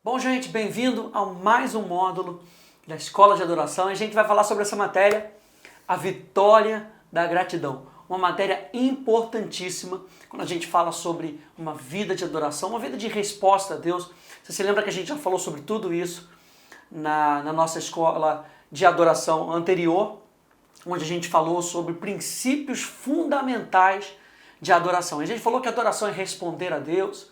Bom, gente, bem-vindo a mais um módulo da Escola de Adoração. E a gente vai falar sobre essa matéria, a vitória da gratidão. Uma matéria importantíssima quando a gente fala sobre uma vida de adoração, uma vida de resposta a Deus. Você se lembra que a gente já falou sobre tudo isso na nossa escola de adoração anterior, onde a gente falou sobre princípios fundamentais de adoração. A gente falou que a adoração é responder a Deus.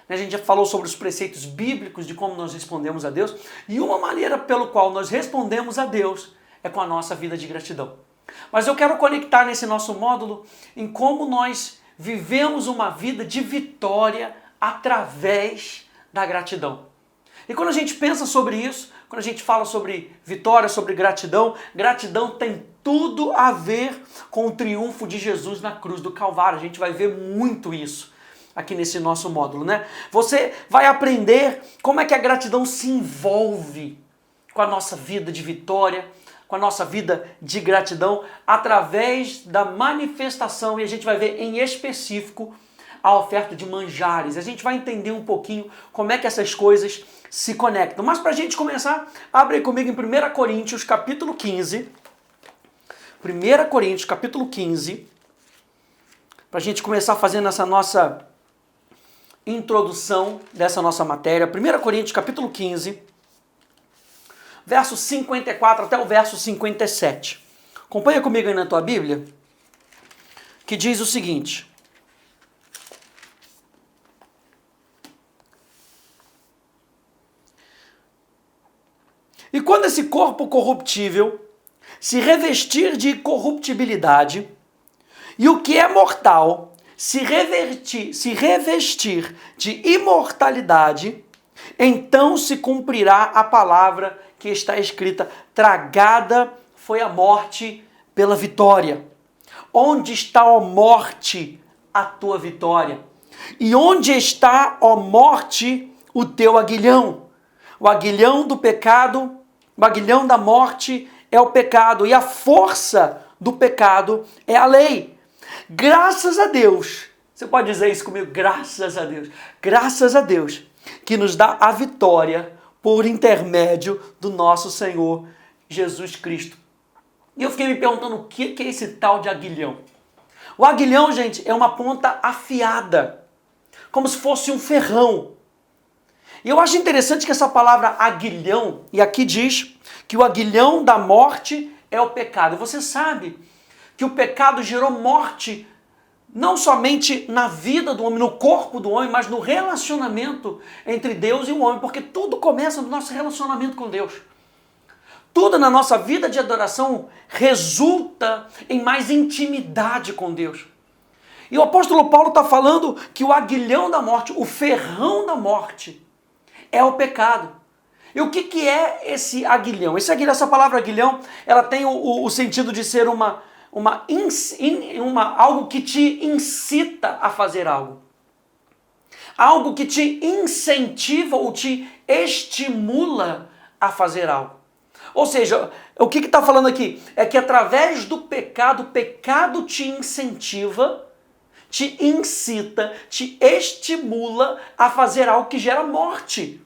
A gente já falou sobre os preceitos bíblicos de como nós respondemos a Deus. E uma maneira pelo qual nós respondemos a Deus é com a nossa vida de gratidão. Mas eu quero conectar nesse nosso módulo em como nós vivemos uma vida de vitória através da gratidão. E quando a gente pensa sobre isso, quando a gente fala sobre vitória, sobre gratidão, gratidão tem tudo a ver com o triunfo de Jesus na cruz do Calvário. A gente vai ver muito isso aqui nesse nosso módulo, né? Você vai aprender como é que a gratidão se envolve com a nossa vida de vitória, com a nossa vida de gratidão, através da manifestação, e a gente vai ver em específico a oferta de manjares. A gente vai entender um pouquinho como é que essas coisas se conectam. Mas para a gente começar, abre comigo em 1 Coríntios, capítulo 15. 1 Coríntios, capítulo 15, para a gente começar fazendo essa nossa introdução dessa nossa matéria. 1 Coríntios, capítulo 15, verso 54 até o verso 57. Acompanha comigo aí na tua Bíblia, que diz o seguinte: e quando esse corpo corruptível se revestir de corruptibilidade, e o que é mortal se revestir de imortalidade, então se cumprirá a palavra que está escrita: tragada foi a morte pela vitória. Onde está, ó morte, a tua vitória? E onde está, ó morte, o teu aguilhão? O aguilhão do pecado, o aguilhão da morte é o pecado, e a força do pecado é a lei. Graças a Deus, você pode dizer isso comigo? Graças a Deus, que nos dá a vitória por intermédio do nosso Senhor Jesus Cristo. E eu fiquei me perguntando o que é esse tal de aguilhão. O aguilhão, gente, é uma ponta afiada, como se fosse um ferrão. E eu acho interessante que essa palavra aguilhão, e aqui diz que o aguilhão da morte é o pecado. Você sabe que o pecado gerou morte não somente na vida do homem, no corpo do homem, mas no relacionamento entre Deus e o homem, porque tudo começa no nosso relacionamento com Deus. Tudo na nossa vida de adoração resulta em mais intimidade com Deus. E o apóstolo Paulo está falando que o aguilhão da morte, o ferrão da morte, é o pecado. E o que é esse aguilhão? Essa palavra aguilhão, ela tem o sentido de ser algo que te incita a fazer algo. Algo que te incentiva ou te estimula a fazer algo. Ou seja, o que está falando aqui? É que através do pecado, o pecado te incentiva, te incita, te estimula a fazer algo que gera morte.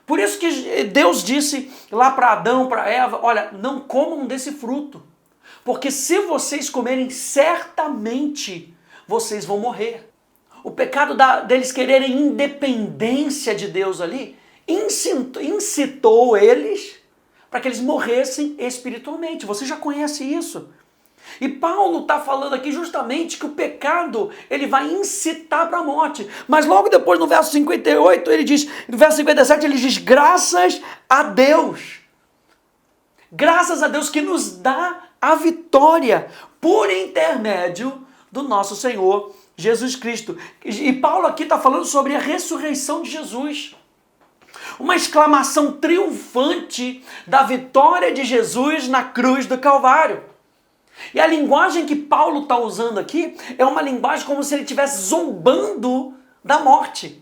Por isso que Deus disse lá para Adão, para Eva: olha, não comam desse fruto, porque se vocês comerem, certamente vocês vão morrer. O pecado deles quererem independência de Deus ali incitou eles para que eles morressem espiritualmente. Você já conhece isso. E Paulo está falando aqui justamente que o pecado ele vai incitar para a morte. Mas logo depois, no verso 58, ele diz, no verso 57, ele diz: graças a Deus. Graças a Deus que nos dá a vitória por intermédio do nosso Senhor Jesus Cristo. E Paulo aqui está falando sobre a ressurreição de Jesus. Uma exclamação triunfante da vitória de Jesus na cruz do Calvário. E a linguagem que Paulo está usando aqui é uma linguagem como se ele estivesse zombando da morte,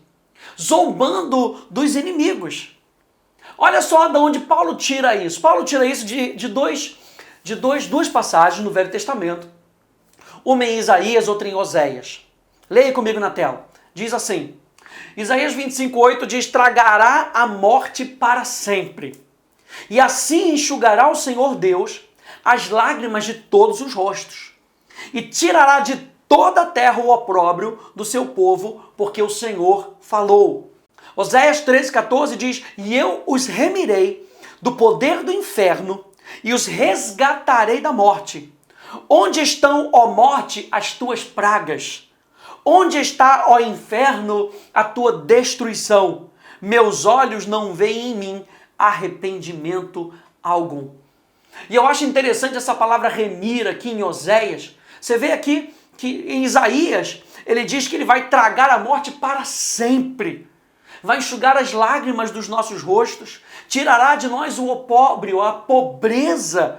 zombando dos inimigos. Olha só de onde Paulo tira isso. Paulo tira isso de duas passagens no Velho Testamento. Uma em Isaías, outra em Oséias. Leia comigo na tela. Diz assim: Isaías 25:8 diz: tragará a morte para sempre. E assim enxugará o Senhor Deus as lágrimas de todos os rostos. E tirará de toda a terra o opróbrio do seu povo, porque o Senhor falou. Oséias 13:14 diz: e eu os remirei do poder do inferno e os resgatarei da morte. Onde estão, ó morte, as tuas pragas? Onde está, ó inferno, a tua destruição? Meus olhos não veem em mim arrependimento algum. E eu acho interessante essa palavra remir aqui em Oséias. Você vê aqui que em Isaías ele diz que ele vai tragar a morte para sempre. Vai enxugar as lágrimas dos nossos rostos, tirará de nós o opróbrio, a pobreza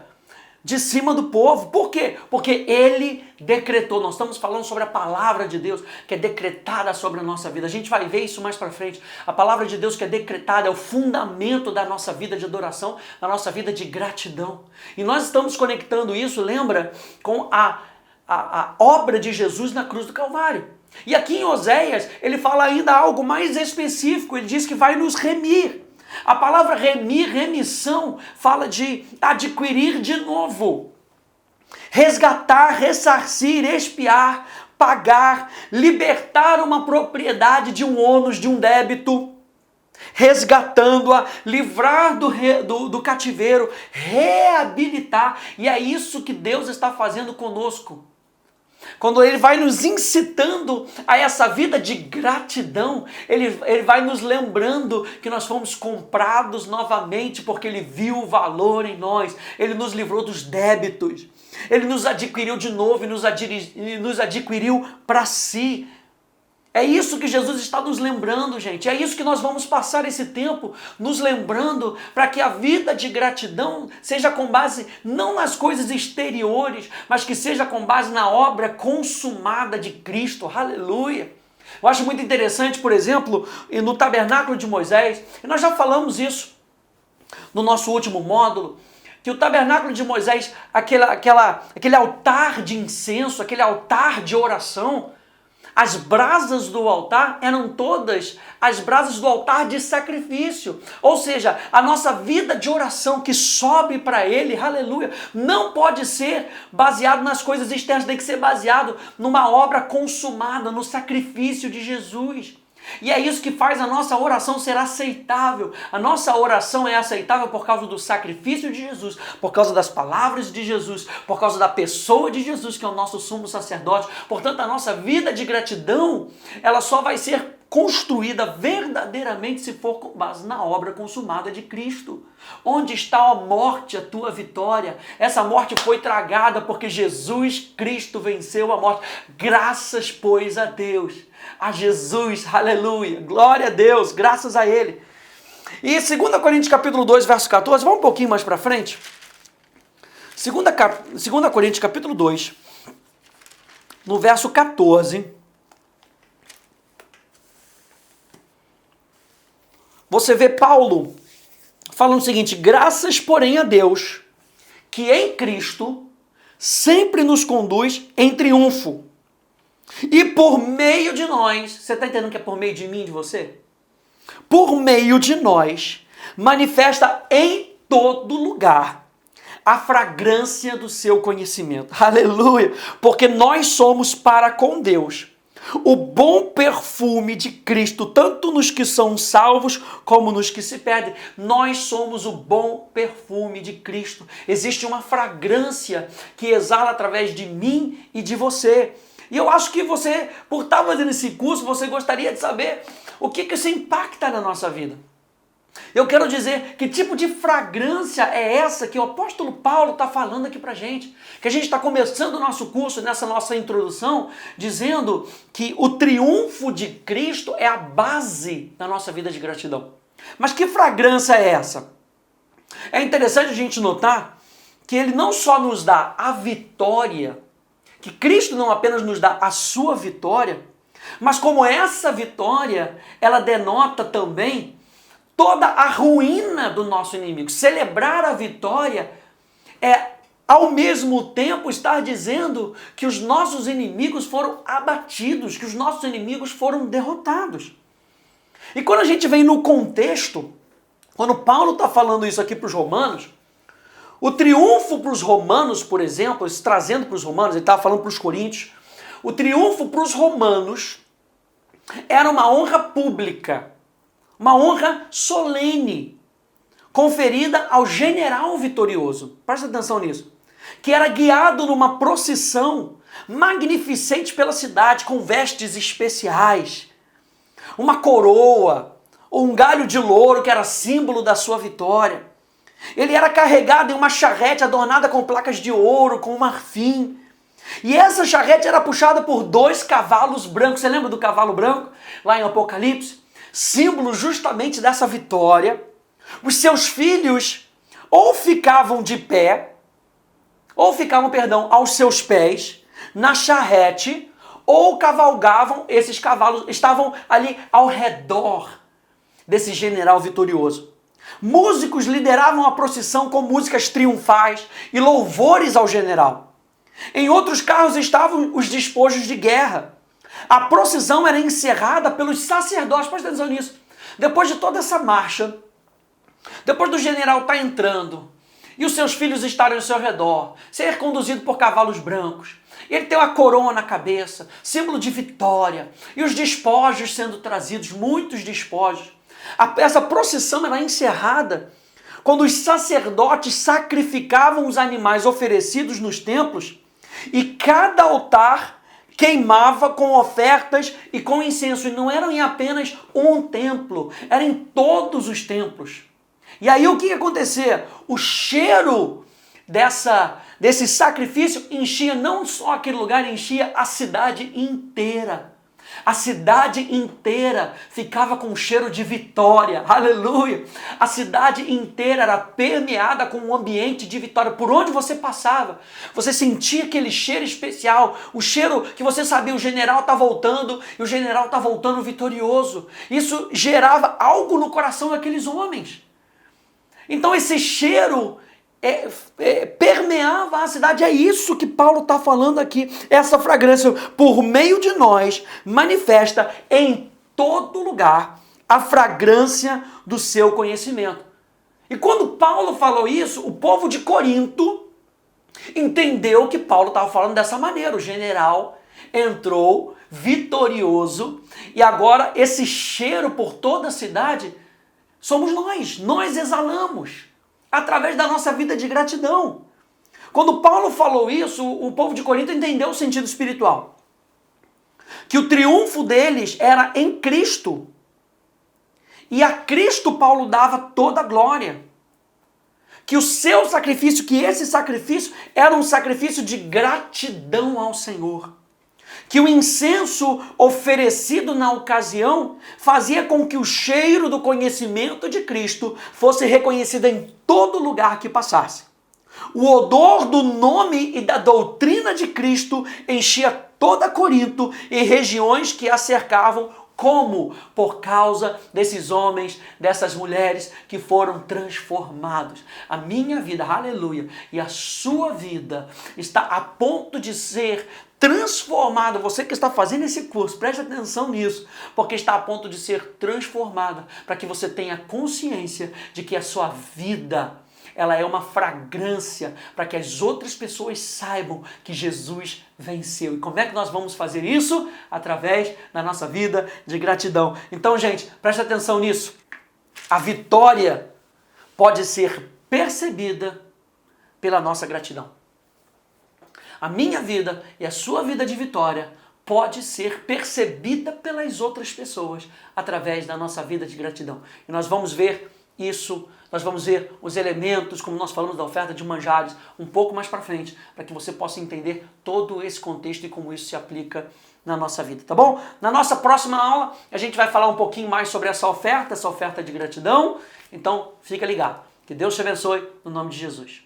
de cima do povo. Por quê? Porque ele decretou. Nós estamos falando sobre a palavra de Deus que é decretada sobre a nossa vida. A gente vai ver isso mais para frente. A palavra de Deus que é decretada é o fundamento da nossa vida de adoração, da nossa vida de gratidão. E nós estamos conectando isso, lembra, com a obra de Jesus na cruz do Calvário. E aqui em Oséias, ele fala ainda algo mais específico. Ele diz que vai nos remir. A palavra remir, remissão, fala de adquirir de novo. Resgatar, ressarcir, expiar, pagar, libertar uma propriedade de um ônus, de um débito, resgatando-a, livrar do cativeiro, reabilitar. E é isso que Deus está fazendo conosco. Quando ele vai nos incitando a essa vida de gratidão, ele vai nos lembrando que nós fomos comprados novamente porque ele viu o valor em nós. Ele nos livrou dos débitos. Ele nos adquiriu de novo e nos adquiriu para si. É isso que Jesus está nos lembrando, gente. É isso que nós vamos passar esse tempo nos lembrando, para que a vida de gratidão seja com base não nas coisas exteriores, mas que seja com base na obra consumada de Cristo. Aleluia! Eu acho muito interessante, por exemplo, no tabernáculo de Moisés, e nós já falamos isso no nosso último módulo, que o tabernáculo de Moisés, aquele altar de incenso, aquele altar de oração, as brasas do altar eram todas as brasas do altar de sacrifício. Ou seja, a nossa vida de oração que sobe para Ele, aleluia, não pode ser baseado nas coisas externas, tem que ser baseado numa obra consumada, no sacrifício de Jesus. E é isso que faz a nossa oração ser aceitável. A nossa oração é aceitável por causa do sacrifício de Jesus, por causa das palavras de Jesus, por causa da pessoa de Jesus, que é o nosso sumo sacerdote. Portanto, a nossa vida de gratidão, ela só vai ser construída verdadeiramente se for com base na obra consumada de Cristo. Onde está, ó morte, a tua vitória? Essa morte foi tragada porque Jesus Cristo venceu a morte. Graças, pois, a Deus, a Jesus, aleluia, glória a Deus, graças a Ele. E 2 Coríntios capítulo 2, verso 14, vamos um pouquinho mais para frente. 2 Coríntios capítulo 2, no verso 14, você vê Paulo falando o seguinte: graças, porém, a Deus, que em Cristo sempre nos conduz em triunfo. E por meio de nós, você está entendendo que é por meio de mim e de você? Por meio de nós, manifesta em todo lugar a fragrância do seu conhecimento. Aleluia! Porque nós somos para com Deus o bom perfume de Cristo, tanto nos que são salvos como nos que se perdem. Nós somos o bom perfume de Cristo. Existe uma fragrância que exala através de mim e de você. E eu acho que você, por estar fazendo esse curso, você gostaria de saber o que isso impacta na nossa vida. Eu quero dizer que tipo de fragrância é essa que o apóstolo Paulo está falando aqui pra gente. Que a gente está começando o nosso curso, nessa nossa introdução, dizendo que o triunfo de Cristo é a base da nossa vida de gratidão. Mas que fragrância é essa? É interessante a gente notar que ele não só nos dá a vitória, que Cristo não apenas nos dá a sua vitória, mas como essa vitória, ela denota também toda a ruína do nosso inimigo. Celebrar a vitória é, ao mesmo tempo, estar dizendo que os nossos inimigos foram abatidos, que os nossos inimigos foram derrotados. E quando a gente vem no contexto, quando Paulo está falando isso aqui para os romanos, o triunfo para os romanos, por exemplo, trazendo para os romanos, ele estava falando para os coríntios, o triunfo para os romanos era uma honra pública, uma honra solene, conferida ao general vitorioso. Presta atenção nisso. Que era guiado numa procissão magnificente pela cidade, com vestes especiais, uma coroa, ou um galho de louro que era símbolo da sua vitória. Ele era carregado em uma charrete adornada com placas de ouro, com marfim. E essa charrete era puxada por 2 cavalos brancos. Você lembra do cavalo branco? Lá em Apocalipse? Símbolo justamente dessa vitória. Os seus filhos ou ficavam de pé, aos seus pés, na charrete, ou cavalgavam, esses cavalos estavam ali ao redor desse general vitorioso. Músicos lideravam a procissão com músicas triunfais e louvores ao general. Em outros carros estavam os despojos de guerra. A procissão era encerrada pelos sacerdotes, presta atenção nisso. Depois de toda essa marcha, depois do general estar entrando e os seus filhos estarem ao seu redor, ser conduzido por cavalos brancos, ele tem uma coroa na cabeça, símbolo de vitória, e os despojos sendo trazidos, muitos despojos. Essa procissão era encerrada quando os sacerdotes sacrificavam os animais oferecidos nos templos e cada altar queimava com ofertas e com incenso. E não eram em apenas um templo, era em todos os templos. E aí o que acontecia? O cheiro desse sacrifício enchia não só aquele lugar, enchia a cidade inteira. A cidade inteira ficava com um cheiro de vitória, aleluia! A cidade inteira era permeada com um ambiente de vitória. Por onde você passava, você sentia aquele cheiro especial, o cheiro que você sabia, o general está voltando, e o general está voltando vitorioso. Isso gerava algo no coração daqueles homens. Então esse cheiro permeava a cidade. É isso que Paulo está falando aqui. Essa fragrância, por meio de nós, manifesta em todo lugar a fragrância do seu conhecimento. E quando Paulo falou isso, o povo de Corinto entendeu que Paulo estava falando dessa maneira. O general entrou vitorioso e agora esse cheiro por toda a cidade somos nós exalamos através da nossa vida de gratidão. Quando Paulo falou isso, o povo de Corinto entendeu o sentido espiritual. Que o triunfo deles era em Cristo. E a Cristo Paulo dava toda a glória. Que o seu sacrifício, que esse sacrifício era um sacrifício de gratidão ao Senhor. Que o incenso oferecido na ocasião fazia com que o cheiro do conhecimento de Cristo fosse reconhecido em todo lugar que passasse. O odor do nome e da doutrina de Cristo enchia toda Corinto e regiões que a cercavam. Como? Por causa desses homens, dessas mulheres que foram transformados. A minha vida, aleluia, e a sua vida está a ponto de ser transformada. Você que está fazendo esse curso, preste atenção nisso, porque está a ponto de ser transformada, para que você tenha consciência de que a sua vida, ela é uma fragrância para que as outras pessoas saibam que Jesus venceu. E como é que nós vamos fazer isso? Através da nossa vida de gratidão. Então, gente, preste atenção nisso. A vitória pode ser percebida pela nossa gratidão. A minha vida e a sua vida de vitória pode ser percebida pelas outras pessoas através da nossa vida de gratidão. E nós vamos ver isso, nós vamos ver os elementos, como nós falamos da oferta de manjares, um pouco mais para frente, para que você possa entender todo esse contexto e como isso se aplica na nossa vida, tá bom? Na nossa próxima aula, a gente vai falar um pouquinho mais sobre essa oferta de gratidão. Então, fica ligado. Que Deus te abençoe, no nome de Jesus.